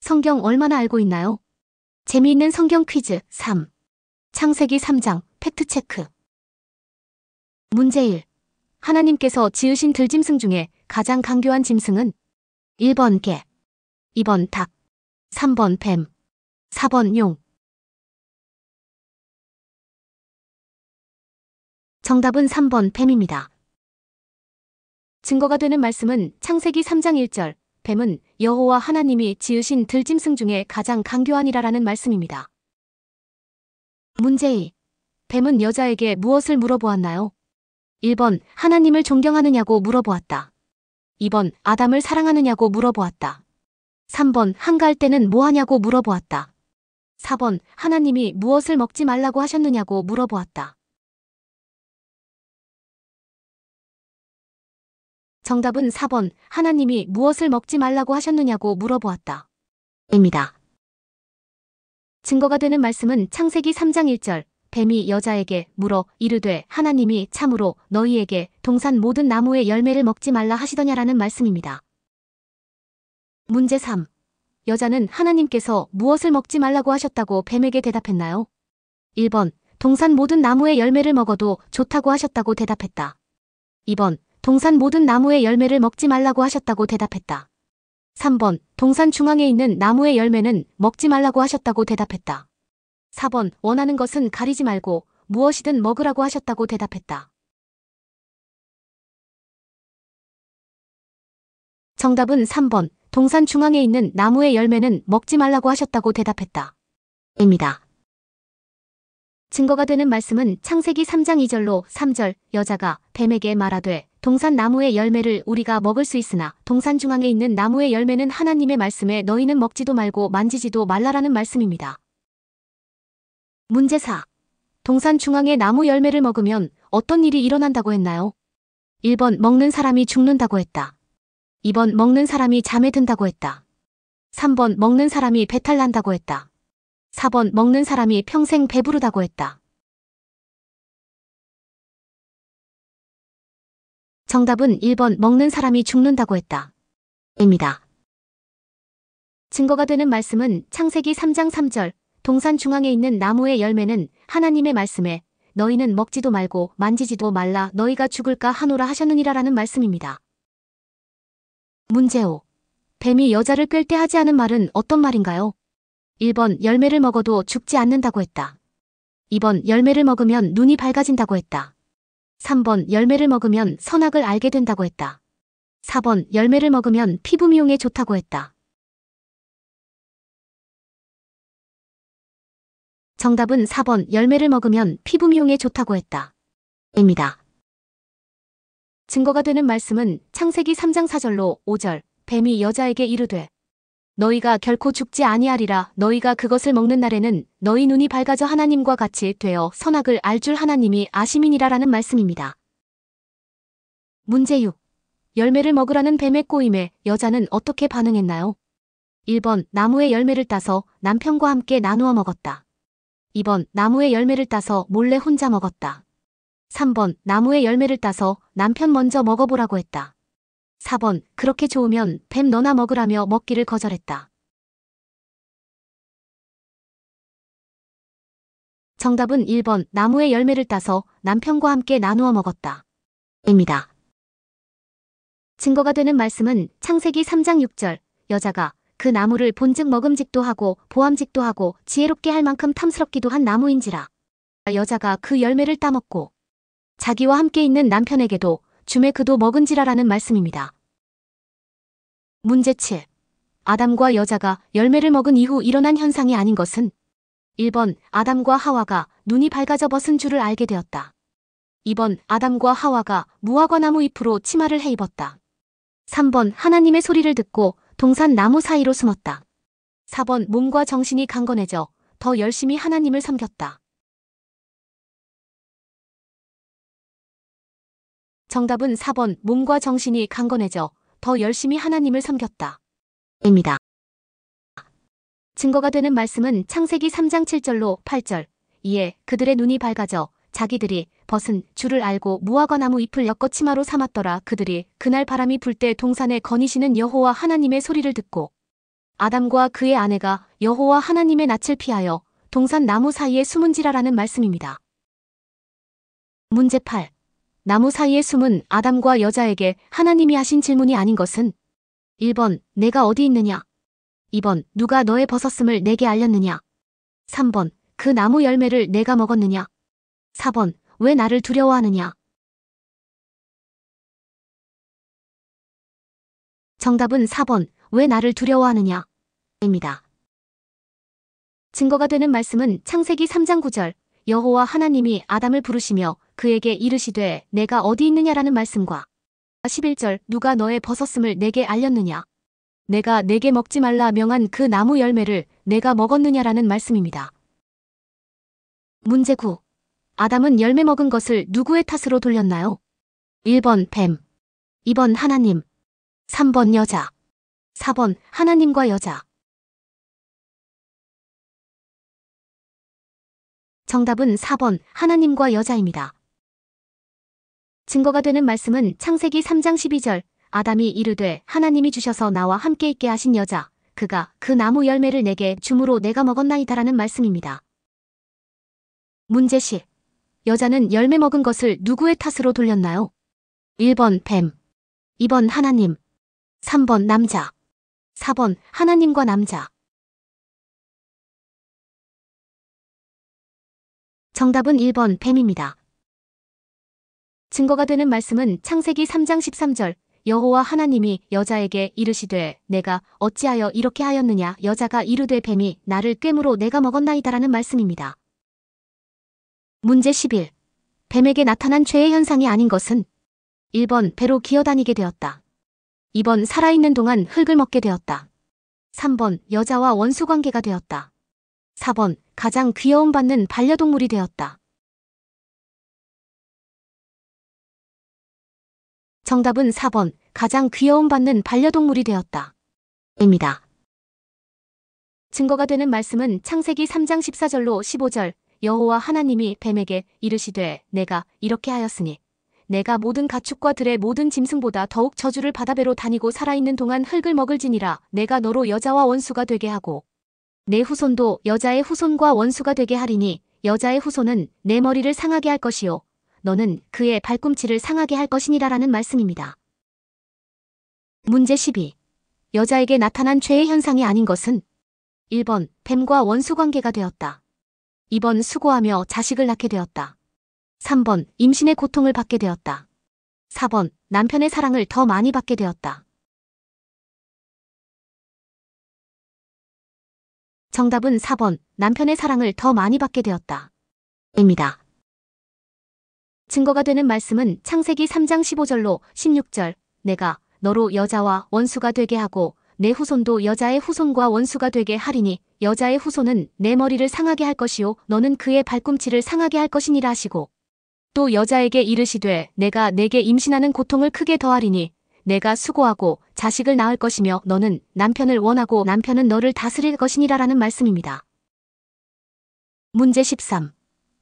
성경 얼마나 알고 있나요? 재미있는 성경 퀴즈 3. 창세기 3장 팩트체크. 문제 1. 하나님께서 지으신 들짐승 중에 가장 강교한 짐승은 1번 개, 2번 닭, 3번 뱀, 4번 용. 정답은 3번 뱀입니다. 증거가 되는 말씀은 창세기 3장 1절, 뱀은 여호와 하나님이 지으신 들짐승 중에 가장 강교하니라라는 말씀입니다. 문제 2. 뱀은 여자에게 무엇을 물어보았나요? 1번 하나님을 존경하느냐고 물어보았다. 2번 아담을 사랑하느냐고 물어보았다. 3번 한가할 때는 뭐하냐고 물어보았다. 4번 하나님이 무엇을 먹지 말라고 하셨느냐고 물어보았다. 정답은 4번 하나님이 무엇을 먹지 말라고 하셨느냐고 물어보았다. 입니다. 증거가 되는 말씀은 창세기 3장 1절, 뱀이 여자에게 물어 이르되 하나님이 참으로 너희에게 동산 모든 나무의 열매를 먹지 말라 하시더냐라는 말씀입니다. 문제 3. 여자는 하나님께서 무엇을 먹지 말라고 하셨다고 뱀에게 대답했나요? 1번 동산 모든 나무의 열매를 먹어도 좋다고 하셨다고 대답했다. 2번 동산 모든 나무의 열매를 먹지 말라고 하셨다고 대답했다. 3번 동산 중앙에 있는 나무의 열매는 먹지 말라고 하셨다고 대답했다. 4번 원하는 것은 가리지 말고 무엇이든 먹으라고 하셨다고 대답했다. 정답은 3번 동산 중앙에 있는 나무의 열매는 먹지 말라고 하셨다고 대답했다. 입니다. 증거가 되는 말씀은 창세기 3장 2절로 3절, 여자가 뱀에게 말하되 동산 나무의 열매를 우리가 먹을 수 있으나 동산 중앙에 있는 나무의 열매는 하나님의 말씀에 너희는 먹지도 말고 만지지도 말라라는 말씀입니다. 문제 4. 동산 중앙의 나무 열매를 먹으면 어떤 일이 일어난다고 했나요? 1번 먹는 사람이 죽는다고 했다. 2번 먹는 사람이 잠에 든다고 했다. 3번 먹는 사람이 배탈 난다고 했다. 4번 먹는 사람이 평생 배부르다고 했다. 정답은 1번 먹는 사람이 죽는다고 했다. 입니다. 증거가 되는 말씀은 창세기 3장 3절, 동산 중앙에 있는 나무의 열매는 하나님의 말씀에 너희는 먹지도 말고 만지지도 말라 너희가 죽을까 하노라 하셨느니라라는 말씀입니다. 문제 5. 뱀이 여자를 꿰을 때 하지 않은 말은 어떤 말인가요? 1번 열매를 먹어도 죽지 않는다고 했다. 2번 열매를 먹으면 눈이 밝아진다고 했다. 3번 열매를 먹으면 선악을 알게 된다고 했다. 4번 열매를 먹으면 피부 미용에 좋다고 했다. 정답은 4번 열매를 먹으면 피부 미용에 좋다고 했다. 입니다. 증거가 되는 말씀은 창세기 3장 4절로 5절, 뱀이 여자에게 이르되 너희가 결코 죽지 아니하리라 너희가 그것을 먹는 날에는 너희 눈이 밝아져 하나님과 같이 되어 선악을 알 줄 하나님이 아심이니라라는 말씀입니다. 문제 6. 열매를 먹으라는 뱀의 꼬임에 여자는 어떻게 반응했나요? 1번 나무의 열매를 따서 남편과 함께 나누어 먹었다. 2번 나무의 열매를 따서 몰래 혼자 먹었다. 3번 나무의 열매를 따서 남편 먼저 먹어보라고 했다. 4번 그렇게 좋으면 뱀 너나 먹으라며 먹기를 거절했다. 정답은 1번 나무의 열매를 따서 남편과 함께 나누어 먹었다. 입니다. 증거가 되는 말씀은 창세기 3장 6절, 여자가 그 나무를 본즉 먹음직도 하고 보암직도 하고 지혜롭게 할 만큼 탐스럽기도 한 나무인지라. 여자가 그 열매를 따먹고 자기와 함께 있는 남편에게도 주매 그도 먹은지라라는 말씀입니다. 문제 7. 아담과 여자가 열매를 먹은 이후 일어난 현상이 아닌 것은 1번 아담과 하와가 눈이 밝아져 벗은 줄을 알게 되었다. 2번 아담과 하와가 무화과 나무 잎으로 치마를 해 입었다. 3번 하나님의 소리를 듣고 동산 나무 사이로 숨었다. 4번 몸과 정신이 강건해져 더 열심히 하나님을 섬겼다. 정답은 4번 몸과 정신이 강건해져 더 열심히 하나님을 섬겼다. 입니다. 증거가 되는 말씀은 창세기 3장 7절로 8절, 이에 그들의 눈이 밝아져 자기들이 벗은 줄을 알고 무화과 나무 잎을 엮어 치마로 삼았더라. 그들이 그날 바람이 불 때 동산에 거니시는 여호와 하나님의 소리를 듣고 아담과 그의 아내가 여호와 하나님의 낯을 피하여 동산 나무 사이에 숨은지라라는 말씀입니다. 문제 8. 나무 사이에 숨은 아담과 여자에게 하나님이 하신 질문이 아닌 것은 1번 내가 어디 있느냐, 2번 누가 너의 벗었음을 내게 알렸느냐, 3번 그 나무 열매를 내가 먹었느냐, 4번 왜 나를 두려워하느냐. 정답은 4번 왜 나를 두려워하느냐 입니다. 증거가 되는 말씀은 창세기 3장 9절 여호와 하나님이 아담을 부르시며 그에게 이르시되 내가 어디 있느냐라는 말씀과 11절 누가 너의 벗었음을 내게 알렸느냐, 내가 내게 먹지 말라 명한 그 나무 열매를 내가 먹었느냐라는 말씀입니다. 문제 9. 아담은 열매 먹은 것을 누구의 탓으로 돌렸나요? 1번 뱀, 2번 하나님, 3번 여자, 4번 하나님과 여자. 정답은 4번 하나님과 여자입니다. 증거가 되는 말씀은 창세기 3장 12절 아담이 이르되 하나님이 주셔서 나와 함께 있게 하신 여자 그가 그 나무 열매를 내게 주므로 내가 먹었나이다라는 말씀입니다. 문제 10. 여자는 열매 먹은 것을 누구의 탓으로 돌렸나요? 1번 뱀, 2번 하나님, 3번 남자, 4번 하나님과 남자. 정답은 1번 뱀입니다. 증거가 되는 말씀은 창세기 3장 13절 여호와 하나님이 여자에게 이르시되 내가 어찌하여 이렇게 하였느냐 여자가 이르되 뱀이 나를 꿰므로 내가 먹었나이다라는 말씀입니다. 문제 11. 뱀에게 나타난 죄의 현상이 아닌 것은 1번 배로 기어다니게 되었다, 2번 살아있는 동안 흙을 먹게 되었다, 3번 여자와 원수관계가 되었다, 4번 가장 귀여움받는 반려동물이 되었다. 정답은 4번 가장 귀여움받는 반려동물이 되었다 입니다. 증거가 되는 말씀은 창세기 3장 14절로 15절 여호와 하나님이 뱀에게 이르시되 내가 이렇게 하였으니 내가 모든 가축과 들의 모든 짐승보다 더욱 저주를 받아 배로 다니고 살아있는 동안 흙을 먹을지니라. 내가 너로 여자와 원수가 되게 하고 내 후손도 여자의 후손과 원수가 되게 하리니 여자의 후손은 내 머리를 상하게 할 것이요 너는 그의 발꿈치를 상하게 할 것이니라라는 말씀입니다. 문제 12. 여자에게 나타난 죄의 현상이 아닌 것은 1번 뱀과 원수관계가 되었다, 2번 수고하며 자식을 낳게 되었다, 3번 임신의 고통을 받게 되었다, 4번 남편의 사랑을 더 많이 받게 되었다. 정답은 4번 남편의 사랑을 더 많이 받게 되었다 입니다. 증거가 되는 말씀은 창세기 3장 15절로 16절 내가 너로 여자와 원수가 되게 하고 내 후손도 여자의 후손과 원수가 되게 하리니 여자의 후손은 내 머리를 상하게 할 것이요 너는 그의 발꿈치를 상하게 할 것이니라 하시고 또 여자에게 이르시되 내가 내게 임신하는 고통을 크게 더하리니 내가 수고하고 자식을 낳을 것이며 너는 남편을 원하고 남편은 너를 다스릴 것이니라라는 말씀입니다. 문제 13.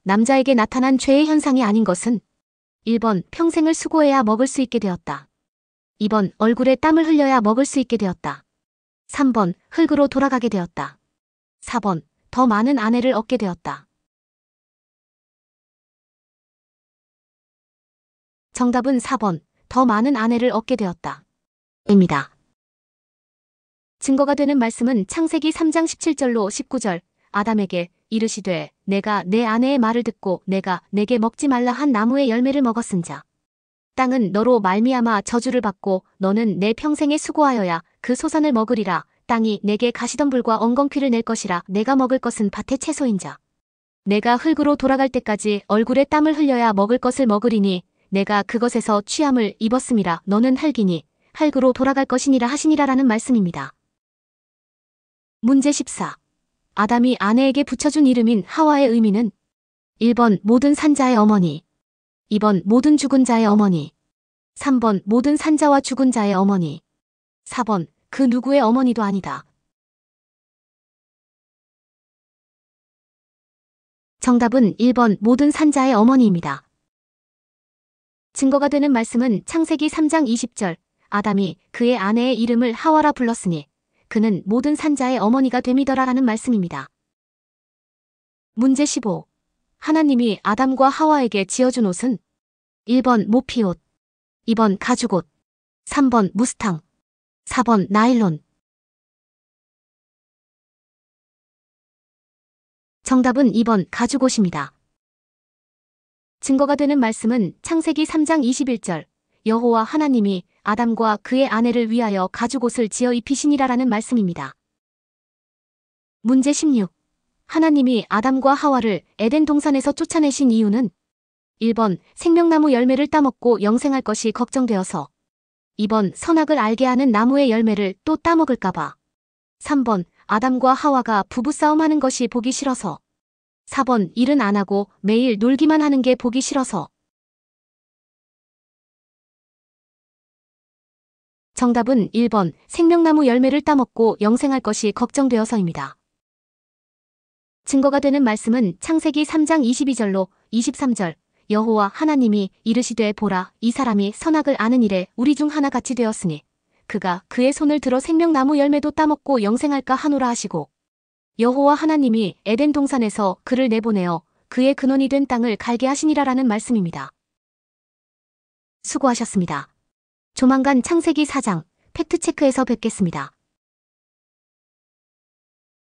남자에게 나타난 죄의 현상이 아닌 것은 1번 평생을 수고해야 먹을 수 있게 되었다, 2번 얼굴에 땀을 흘려야 먹을 수 있게 되었다, 3번 흙으로 돌아가게 되었다, 4번 더 많은 아내를 얻게 되었다. 정답은 4번 더 많은 아내를 얻게 되었다 입니다. 증거가 되는 말씀은 창세기 3장 17절로 19절 아담에게 이르시되 내가 내 아내의 말을 듣고 내가 내게 먹지 말라 한 나무의 열매를 먹었은자 땅은 너로 말미암아 저주를 받고 너는 내 평생에 수고하여야 그 소산을 먹으리라. 땅이 내게 가시덤불과 엉겅퀴를 낼 것이라. 내가 먹을 것은 밭의 채소인자 내가 흙으로 돌아갈 때까지 얼굴에 땀을 흘려야 먹을 것을 먹으리니 내가 그것에서 취함을 입었음이라. 너는 흙이니 흙으로 돌아갈 것이니라 하시니라라는 말씀입니다. 문제 14. 아담이 아내에게 붙여준 이름인 하와의 의미는 1번 모든 산자의 어머니, 2번 모든 죽은 자의 어머니, 3번 모든 산자와 죽은 자의 어머니, 4번 그 누구의 어머니도 아니다. 정답은 1번 모든 산자의 어머니입니다. 증거가 되는 말씀은 창세기 3장 20절 아담이 그의 아내의 이름을 하와라 불렀으니 그는 모든 산자의 어머니가 됨이더라라는 말씀입니다. 문제 15. 하나님이 아담과 하와에게 지어준 옷은 1번 모피옷, 2번 가죽옷, 3번 무스탕, 4번 나일론. 정답은 2번 가죽옷입니다. 증거가 되는 말씀은 창세기 3장 21절 여호와 하나님이 아담과 그의 아내를 위하여 가죽옷을 지어 입히시니라라는 말씀입니다. 문제 16. 하나님이 아담과 하와를 에덴 동산에서 쫓아내신 이유는 1번 생명나무 열매를 따먹고 영생할 것이 걱정되어서, 2번 선악을 알게 하는 나무의 열매를 또 따먹을까봐, 3번 아담과 하와가 부부싸움하는 것이 보기 싫어서, 4번 일은 안 하고 매일 놀기만 하는 게 보기 싫어서. 정답은 1번 생명나무 열매를 따먹고 영생할 것이 걱정되어서입니다. 증거가 되는 말씀은 창세기 3장 22절로 23절 여호와 하나님이 이르시되 보라 이 사람이 선악을 아는 일에 우리 중 하나같이 되었으니 그가 그의 손을 들어 생명나무 열매도 따먹고 영생할까 하노라 하시고, 여호와 하나님이 에덴 동산에서 그를 내보내어 그의 근원이 된 땅을 갈게 하시니라라는 말씀입니다. 수고하셨습니다. 조만간 창세기 4장 팩트체크에서 뵙겠습니다.